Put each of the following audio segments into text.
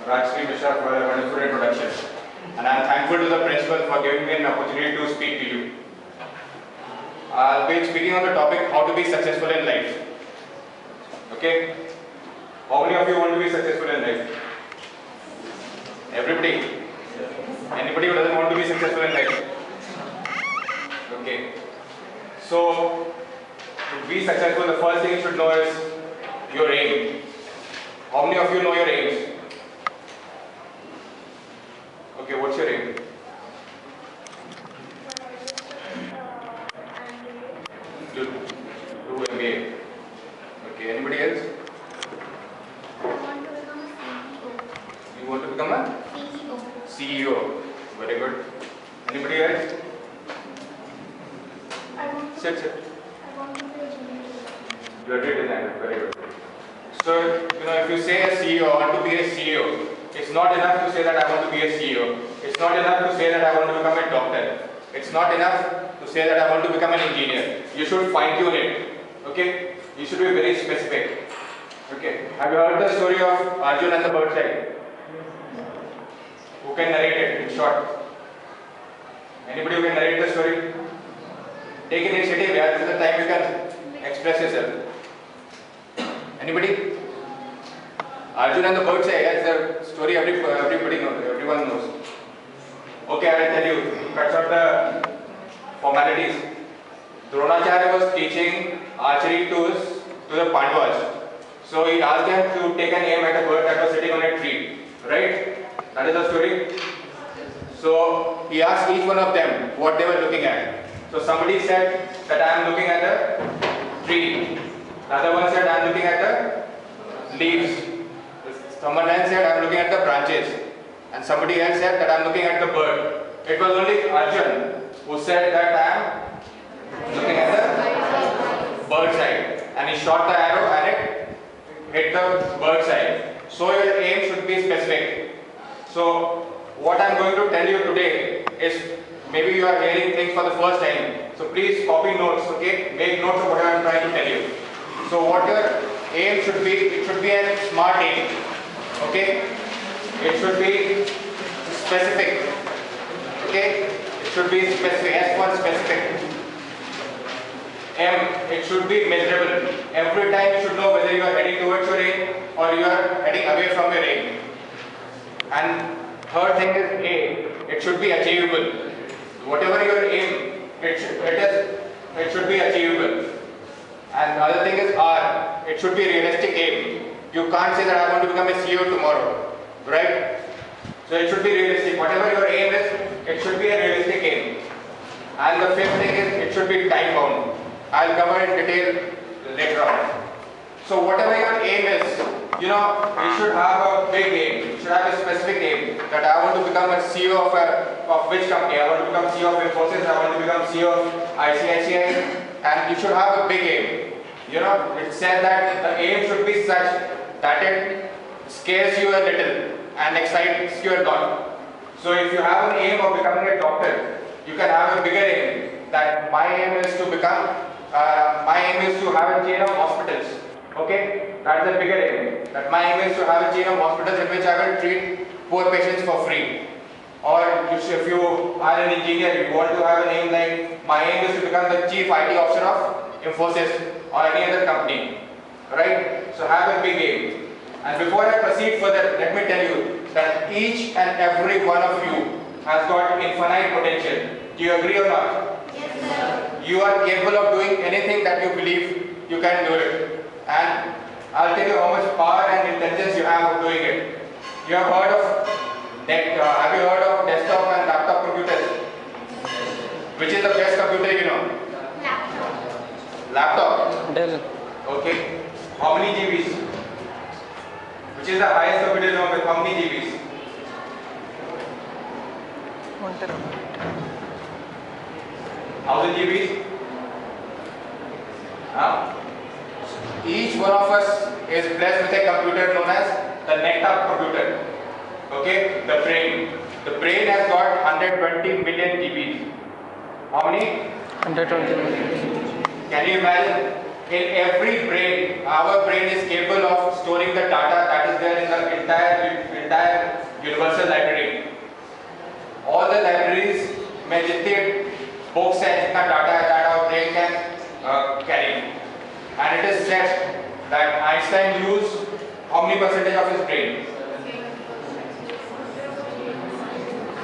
for a wonderful introduction. And I am thankful to the principal for giving me an opportunity to speak to you. I'll be speaking on the topic how to be successful in life. Okay? How many of you want to be successful in life? Everybody? Anybody who doesn't want to be successful in life? Okay. So, to be successful, the first thing you should know is your aim. How many of you know your aims? Okay, what's your aim? To do MBA. Okay, anybody else? I want to become a CEO. You want to become a? CEO. Very good. Anybody else? I want to be a engineer. You are a designer. Very good. So, if you say a CEO, I want to be a CEO, it's not enough to say that I want to be a CEO. It's not enough to say that I want to become a doctor. It's not enough to say that I want to become an engineer. You should fine tune it. Okay? You should be very specific. Okay? Have you heard the story of Arjun and the bird's eye? Who can narrate it in short? Anybody who can narrate the story? Take initiative. Yeah, this is the time you can express yourself. Anybody? Arjun and the bird's eye. It's a story everybody knows. Everyone knows. Okay, I will tell you. Cuts out the formalities. Dronacharya was teaching archery to the Pandavas. So he asked them to take an aim at a bird that was sitting on a tree. Right? That is the story. So he asked each one of them what they were looking at. So somebody said that I am looking at the tree. The other one said I am looking at the leaves. Someone else said I am looking at the branches. And somebody else said that I am looking at the bird. It was only Arjun who said that I am looking at the bird's eye. And he shot the arrow and it hit the bird's eye. So your aim should be specific. So what I am going to tell you today is, maybe you are hearing things for the first time. So please copy notes, okay? Make notes of what I am trying to tell you. So what your aim should be, it should be a smart aim. Okay? It should be specific. Okay? It should be specific. S1 specific. M, it should be measurable. Every time you should know whether you are heading towards your aim or you are heading away from your aim. And third thing is A, it should be achievable. Whatever your aim, it should be achievable. And the other thing is R, it should be a realistic aim. You can't say that I want to become a CEO tomorrow, right? So it should be realistic. Whatever your aim is, it should be a realistic aim. And the fifth thing is, it should be time bound. I'll cover in detail later on. So whatever your aim is, you should have a big aim. You should have a specific aim. That I want to become a CEO of which company? I want to become CEO of Infosys. I want to become CEO of ICICI. And you should have a big aim. It said that the aim should be such that it scares you a little and excites you a lot. So if you have an aim of becoming a doctor, you can have a bigger aim. That my aim is to have a chain of hospitals. Okay? That's a bigger aim. That my aim is to have a chain of hospitals in which I will treat poor patients for free. Or if you are an engineer, you want to have an aim like, my aim is to become the chief IT officer of Infosys or any other company. Right? So have a big aim. And before I proceed further, let me tell you that each and every one of you has got infinite potential. Do you agree or not? Yes, sir. You are capable of doing anything that you believe you can do it. And I'll tell you how much power and intelligence you have of doing it. You have heard of have you heard of desktop and laptop computers? Which is the best computer you know? Laptop. Laptop? Dell. Okay. How many GBs? Which is the highest computer you know with how many GBs? 1 terabyte. 1000 GBs? Each one of us is blessed with a computer known as the laptop computer. Okay, the brain. The brain has got 120 million GBs. How many? 120 million. Can you imagine? In every brain, our brain is capable of storing the data that is there in the entire universal library. All the libraries में जितने books हैं, जितना data है, that our brain can carry. And it is said that Einstein used how many percentage of his brain?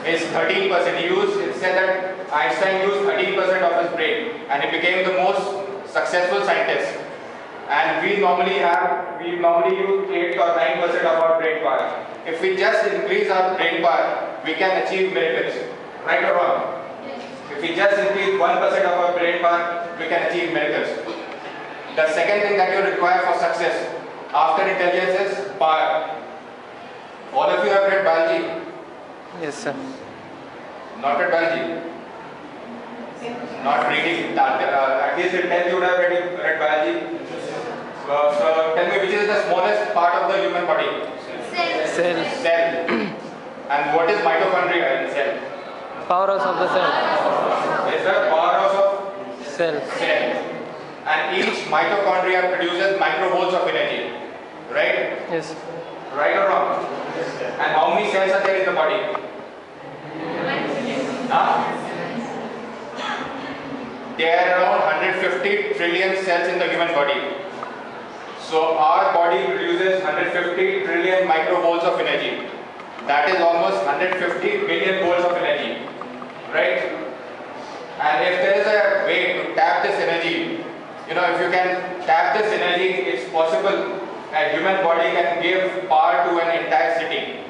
Is 13%. It said that Einstein used 13% of his brain, and he became the most successful scientist. And we normally use 8 or 9% of our brain power. If we just increase our brain power, we can achieve miracles. Right or wrong? If we just increase 1% of our brain power, we can achieve miracles. The second thing that you require for success after intelligence is power. All of you have read biology? Yes, sir. Not read biology? Not reading. At least in 10th you would have read biology. So tell me, which is the smallest part of the human body? Cell. Cell. And what is mitochondria in cell? Powerhouse of the cell. Is the powerhouse of Cell. cell. And each mitochondria produces microvolts of energy. Right? Yes. Right or wrong? And how many cells are there in the body? There are around 150 trillion cells in the human body. So our body produces 150 trillion microvolts of energy. That is almost 150 billion volts of energy. Right? And if there is a way to tap this energy, if you can tap this energy, it's possible a human body can give power to an entire city.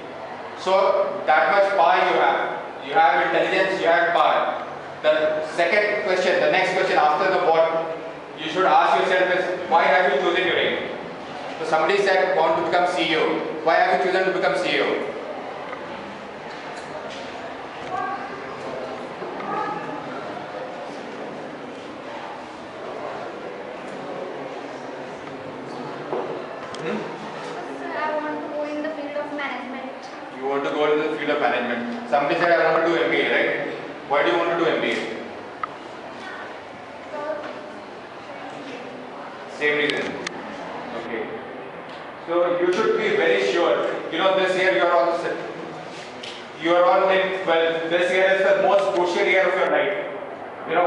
So that much power you have. You have intelligence, you have power. The second question, the next question after the what, you should ask yourself is, why have you chosen your aim? So somebody said, want to become CEO. Why have you chosen to become CEO? I want to go in the field of management. You want to go into the field of management. Somebody said, I want to do MBA, right? Why do you want to do MBA? Same reason. Okay. So you should be very sure. This year you are all in, well, this year is the most crucial year of your life.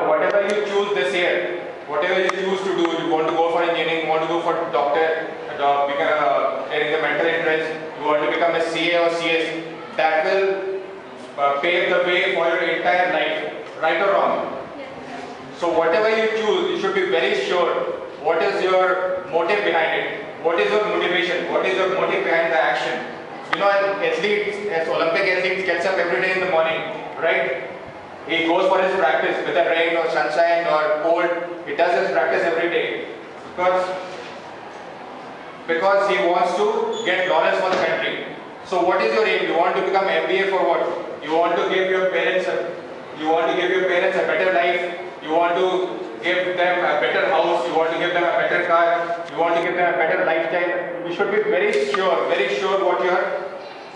Whatever you choose this year, whatever you choose to do, you want to go for engineering, you want to go for doctor, getting the mental entrance, you want to become a CA or CS, that will pave the way for your entire life, right or wrong? Yes. So whatever you choose, you should be very sure what is your motive behind it, what is your motivation, what is your motive behind the action. An athlete, as Olympic athlete gets up every day in the morning, right? He goes for his practice, whether rain or sunshine or cold, he does his practice every day because he wants to get knowledge for the country. So what is your aim? You want to become MBA for what? You want to give your parents a better life. You want to give them a better house. You want to give them a better car. You want to give them a better lifestyle. You should be very sure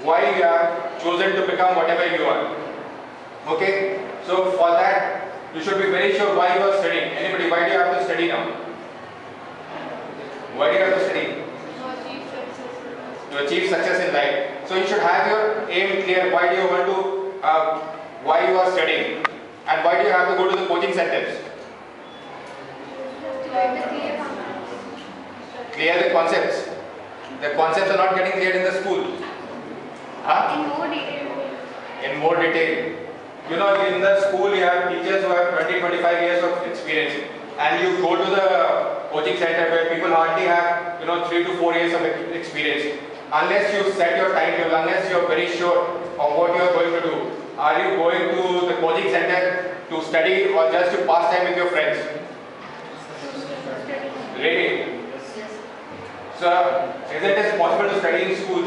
why you have chosen to become whatever you are. Okay? So for that, you should be very sure why you are studying. Anybody, why do you have to study now? Why do you have to study? To achieve success in life. So you should have your aim clear. Why do you want to, why you are studying, and why do you have to go to the coaching centers? Clear the concepts. The concepts are not getting cleared in the school. In more detail. In more detail. In the school you have teachers who have 20-25 years of experience, and you go to the coaching center where people hardly have 3 to 4 years of experience. Unless you set your timetable, unless you are very sure of what you are going to do, are you going to the coaching center to study or just to pass time with your friends? Really? So, isn't it possible to study in school?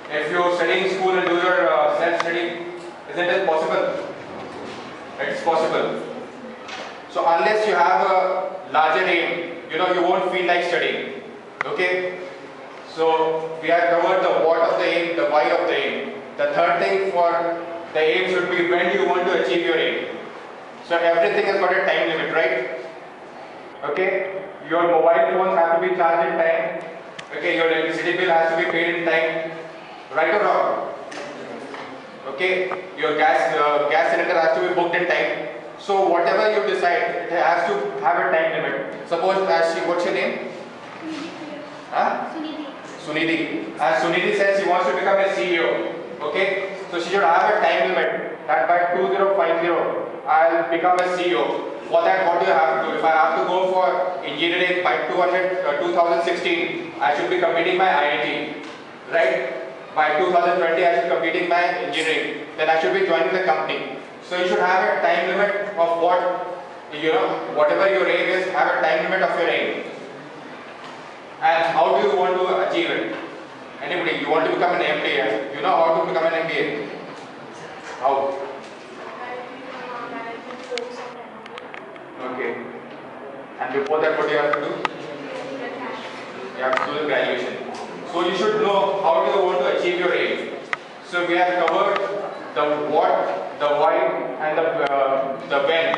If you study in school and do your self-study, isn't it possible? It's possible. So unless you have a larger aim, you won't feel like studying. Okay? So we have covered the what of the aim, the why of the aim. The third thing for the aim should be when you want to achieve your aim. So everything has got a time limit, right? Okay? Your mobile phones have to be charged in time. Okay, your electricity bill has to be paid in time. Right or wrong? Okay, your gas cylinder has to be booked in time. So whatever you decide, it has to have a time limit. Suppose what's your name? Huh? Sunidhi. Sunidhi. As Sunidhi says, she wants to become a CEO. Okay, so she should have a time limit that by 2050 I'll become a CEO. For that, what do you have to do? If I have to go for engineering by 2016, I should be completing my IIT, right? By 2020, I should be completing my engineering. Then I should be joining the company. So you should have a time limit of whatever your aim is, have a time limit of your aim. And how do you want to achieve it? Anybody, you want to become an MBA? You know how to become an MBA? How? Okay. And before that, what do you have to do? You have to do the graduation. So you should know how do you want to achieve your aim. So we have covered the what, the why, and the when,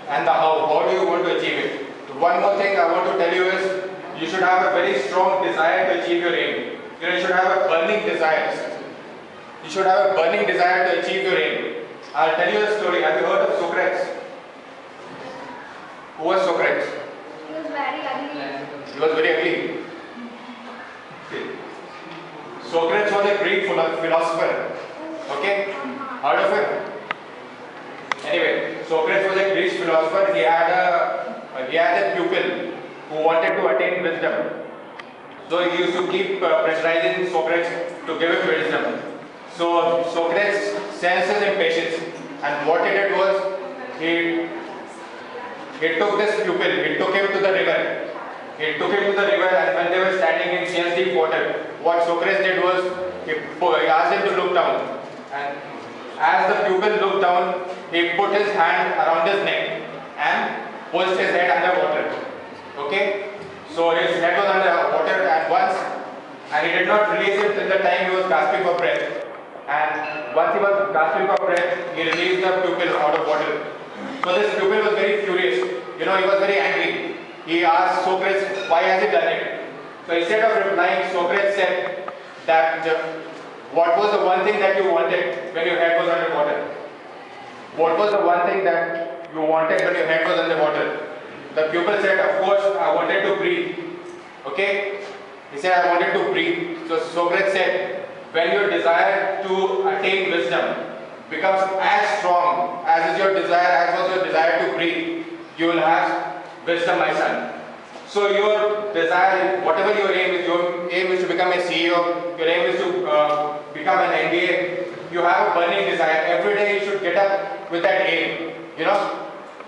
and the how. How do you want to achieve it? One more thing I want to tell you is you should have a very strong desire to achieve your aim. You should have a burning desire. You should have a burning desire to achieve your aim. I'll tell you a story. Have you heard of Socrates? Who was Socrates? He was very ugly. He was very ugly. Okay. Socrates was a Greek philosopher. Okay? Heard of him? Anyway, Socrates was a Greek philosopher. He had a pupil who wanted to attain wisdom. So he used to keep pressurizing Socrates to give him wisdom. So Socrates sensed his impatience, and what he did was he took this pupil, he took him to the river. He took him to the river, and when they were standing in CN's deep water, what Socrates did was he asked him to look down. And as the pupil looked down, he put his hand around his neck and pushed his head under water. Okay? So his head was under water and he did not release it till the time he was gasping for breath. And once he was gasping for breath, he released the pupil out of water. So this pupil was very furious. He was very angry. He asked Socrates, why has he done it? So instead of replying, Socrates said that what was the one thing that you wanted when your head was underwater? What was the one thing that you wanted when your head was underwater? The pupil said, of course, I wanted to breathe. Okay? He said, I wanted to breathe. So Socrates said, when your desire to attain wisdom becomes as strong as is your desire, as was your desire to breathe, you will have wisdom, my son. So your desire, whatever your aim is to become a CEO, your aim is to become an MBA, you have a burning desire. Every day you should get up with that aim.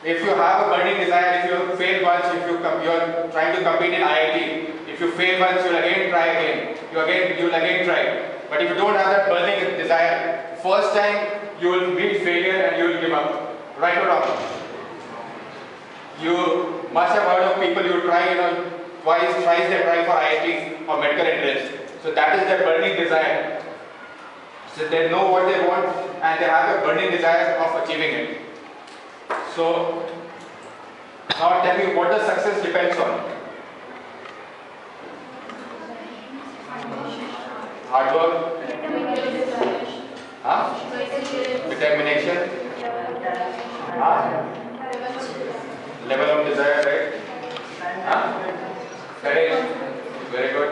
If you have a burning desire, if you fail once, if you are trying to compete in IIT, if you fail once, you will again try again. You will again try. But if you don't have that burning desire, first time you will meet failure and you will give up. Right or wrong? You must have heard of people who try, thrice they try for IIT or medical entrance. So that is their burning desire. So they know what they want and they have a burning desire of achieving it. So now tell me, what does success depends on? Hard work? Determination? Level of desire, right? Courage? Very good.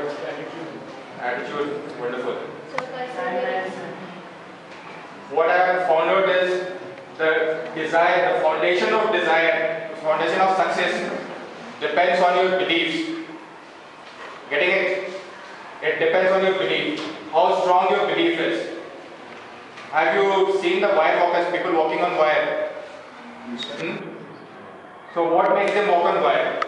Attitude? Wonderful. What I have found out is the desire, the foundation of desire, the foundation of success depends on your beliefs. Getting it? It depends on your belief, how strong your belief is. Have you seen the wire walkers, people walking on wire? So what makes them walk on wire?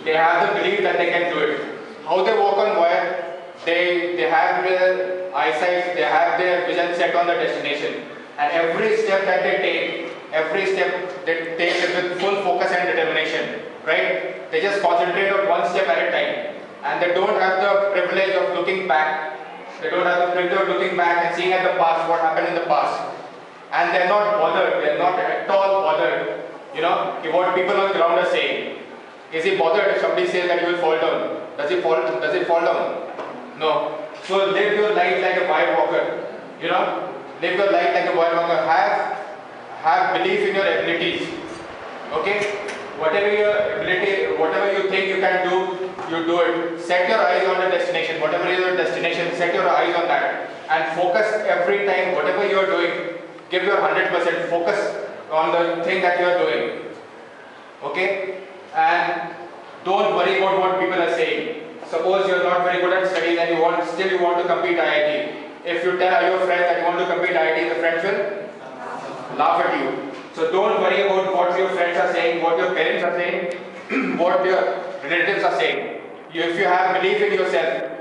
They have the belief that they can do it. How they walk on wire? They have their eyesight, they have their vision set on the destination. And every step that they take it with full focus and determination. Right? They just concentrate on one step at a time. And they don't have the privilege of looking back. They don't have the privilege of looking back and seeing at the past what happened in the past. And they're not bothered. They're not at all bothered. What people on the ground are saying. Is he bothered if somebody says that he will fall down? Does he fall down? No. So live your life like a wild walker. You know, live your life like a wild walker. Have belief in your abilities. Okay? Whatever your ability, whatever you think you can do, you do it. Set your eyes on the destination. Whatever is your destination, set your eyes on that. And focus every time, whatever you are doing, give your 100%. Focus on the thing that you are doing. Okay? And don't worry about what people are saying. Suppose you are not very good at studies and still you want to compete IIT. If you tell your friends that you want to compete IIT, the friends will laugh at you. So don't worry about what your friends are saying, what your parents are saying, what your relatives are saying. If you have belief in yourself,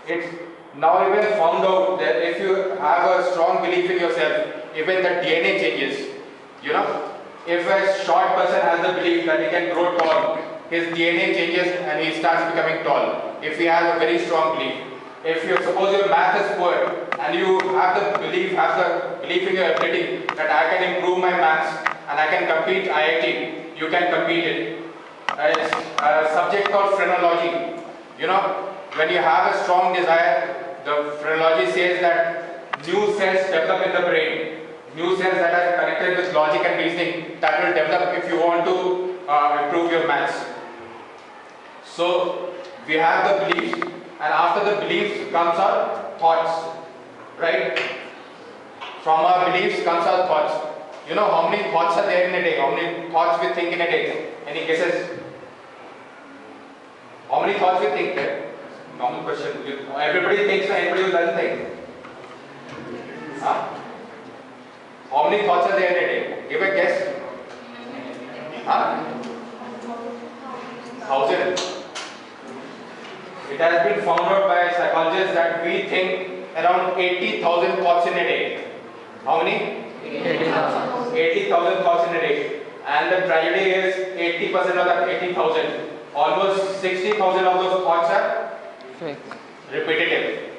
it's now even found out that if you have a strong belief in yourself, even the DNA changes. You know, if a short person has the belief that he can grow tall, his DNA changes and he starts becoming tall. If he has a very strong belief. If you suppose your math is poor and you have the belief in your ability that I can improve my maths and I can compete IIT, you can compete it. It's a subject called phrenology. You know, when you have a strong desire, the phrenology says that new cells develop in the brain. New cells that are connected with logic and reasoning that will develop if you want to improve your maths. So we have the beliefs, and after the beliefs comes our thoughts, right? From our beliefs comes our thoughts. You know how many thoughts are there in a day? How many thoughts we think in a day? Any guesses? How many thoughts we think there? Normal question. Everybody thinks, and anybody who doesn't think. Huh? How many thoughts are there in a day? Give a guess. Huh? 1,000. It has been found out by psychologists that we think around 80,000 thoughts in a day. How many? 80,000. 80,000 thoughts in a day. And the tragedy is 80% of that 80,000. Almost 60,000 of those thoughts are Fake. repetitive.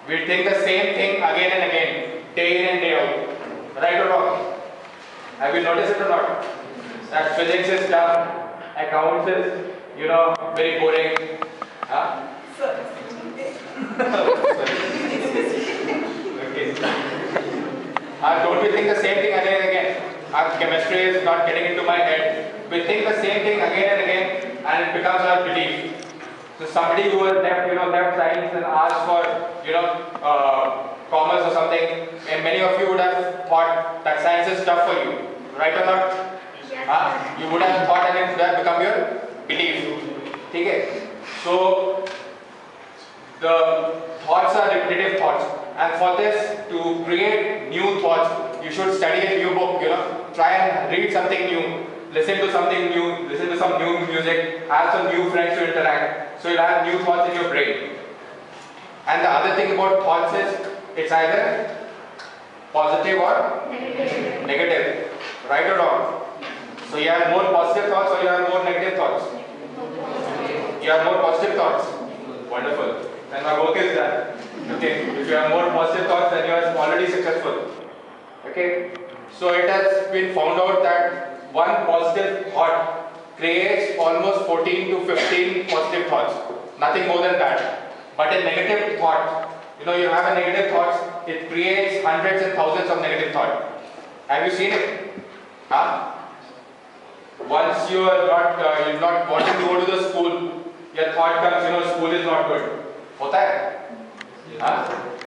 We think the same thing again and again, day in and day out. Right or wrong? Have you noticed it or not? That physics is tough, accounts is, very boring. Huh? Okay. Don't we think the same thing again and again? Our chemistry is not getting into my head. We think the same thing again and again, and it becomes our belief. So somebody who has left science and asked for, commerce or something, and many of you would have thought that science is tough for you, right or not? Yes. You would have thought and it would have become your belief. Okay? So the thoughts are repetitive thoughts, and for this to create new thoughts, you should study a new book. Try and read something new, listen to something new, listen to some new music, have some new friends to interact. So you'll have new thoughts in your brain. And the other thing about thoughts is it's either positive or negative. Right or wrong? So you have more positive thoughts or you have more negative thoughts? You have more positive thoughts. Wonderful. Then my work is done. Okay. If you have more positive thoughts, then you are already successful. Okay. So it has been found out that one positive thought creates almost 14 to 15 positive thoughts. Nothing more than that. But a negative thought, you have a negative thoughts, it creates hundreds and thousands of negative thoughts. Have you seen it? Huh? Once you are not wanting to go to the school, your thought comes, school is not good. Hota hai? Huh?